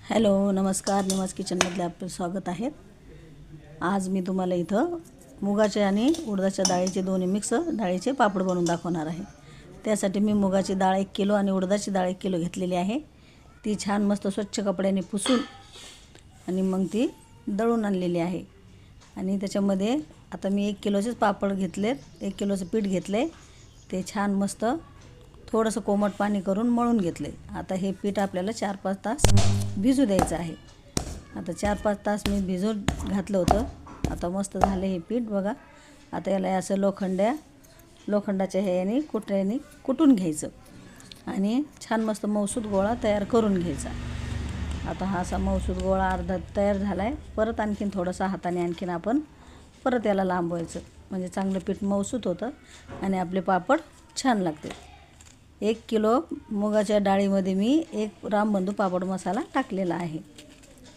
Hello, नमस्कार. निवास किचनमध्ये आपलं स्वागत आहे. आज मी तुम्हाला इथं मुगाचे आणि उडदाच्या डाळीचे दोन्ही मिक्स डाळीचे पापड बनवून दाखवणार आहे. त्यासाठी मी मुगाची डाळ 1 किलो आणि उडदाची डाळ 1 किलो घेतलेली आहे. ती छान मस्त स्वच्छ कपड्याने पुसून आणि मग ती दळून आणलेली आहे. आणि त्याच्यामध्ये आता मी 1 किलोचेच पापड घेतलेत. 1 किलोचं पीठ घेतले. ते छान मस्त थोडंसं कोमट पाणी करून मळून घेतले. आता हे पीठ आपल्याला 4-5 तास भिजू द्यायचं आहे. आता 4-5 तास मी भिजत घातलं होतं. आता मस्त झालं हे पीठ बघा. आता याला असं लोखंडाच्या ह्याने कुटऱ्याने कुटून घ्यायचं आणि छान मस्त मऊसूत गोळा तयार करून घ्यायचा. आता हा असा मऊसूत गोळा अर्धा तयार झाला आहे. परत आणखीन थोडासा हाताने आणखीन आपण परत याला लांबवायचं, म्हणजे चांगलं पीठ मऊसूत होतं आणि आपले पापड छान लागते. 1 किलो मुगाच्या डाळीमध्ये मी 1 रामबंधू पापड मसाला टाकलेला आहे.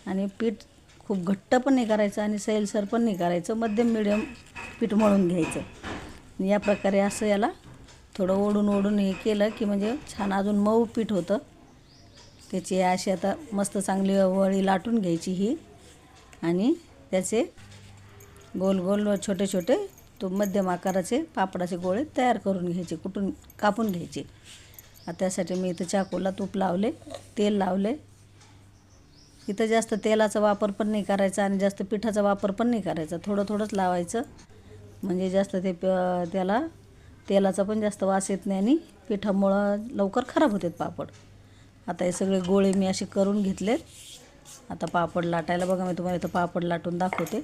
आणि पीठ खूप घट्ट पण नाही करायचं आणि सैलसर पण नाही करायचं, मध्यम मिडियम पीठ मळून घ्यायचं. या प्रकारे असं याला थोडं ओढून हे केलं की म्हणजे छान अजून मऊ पीठ होतं. त्याची अशी आता मस्त चांगली वळी लाटून घ्यायची ही आणि त्याचे गोल गोल छोटे छोटे मध्यम आकाराचे पापडाचे गोळे तयार करून घ्यायचे, कुठून कापून घ्यायचे. त्यासाठी मी इथं चाकूला तूप लावले, तेल लावले. इथं जास्त तेलाचा वापर पण नाही करायचा आणि जास्त पिठाचा वापर पण नाही करायचा. थोडंच लावायचं, म्हणजे जास्त त्याला तेलाचा पण जास्त वास येत नाही आणि पिठामुळं लवकर खराब होतात पापड. आता हे सगळे गोळे मी असे करून घेतलेत. आता पापड लाटायला बघा, मी तुम्हाला इथं पापड लाटून दाखवते.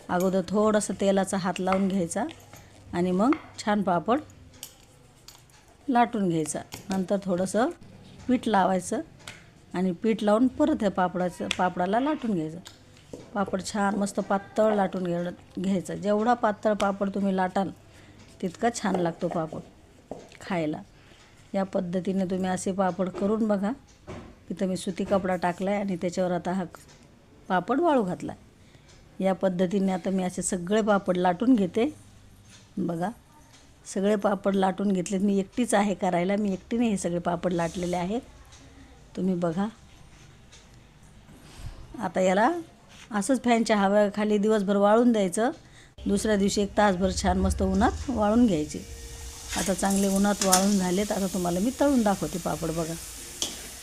अगोदर थोडंसं तेलाचा हात लावून घ्यायचा आणि मग छान पापड लाटून घ्यायचा. नंतर थोडंसं पीठ लावायचं आणि पीठ लावून परत हे पापडाला लाटून घ्यायचं. पापड छान मस्त पातळ लाटून घ्यायचा. जेवढा पातळ पापड तुम्ही लाटाल तितका छान लागतो पापड खायला. या पद्धतीने तुम्ही असे पापड करून बघा. इथं मी सुती कपडा टाकला आहे आणि त्याच्यावर आता हा पापड वाळू घातला. या पद्धतीने आता मी असे सगळे पापड लाटून घेते. बघा, सगळे पापड लाटून घेतलेत. मी एकटीच आहे करायला, मी एकटीने हे सगळे पापड लाटलेले आहेत. तुम्ही बघा. आता याला असंच फॅनच्या हवेखाली दिवसभर वाळून द्यायचं. दुसऱ्या दिवशी 1 तासभर छान मस्त उन्हात वाळून घ्यायचे. आता चांगले उन्हात वाळून झालेत. आता तुम्हाला मी तळून दाखवते पापड. बघा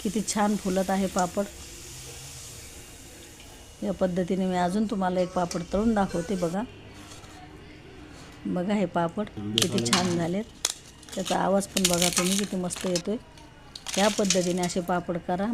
किती छान फुलत आहे पापड. या पद्धतीने मी अजून तुम्हाला एक पापड तळून दाखवते. बघा हे पापड किती छान झालेत. त्याचा आवाज पण बघा तुम्ही किती मस्त येतोय. या पद्धतीने असे पापड करा.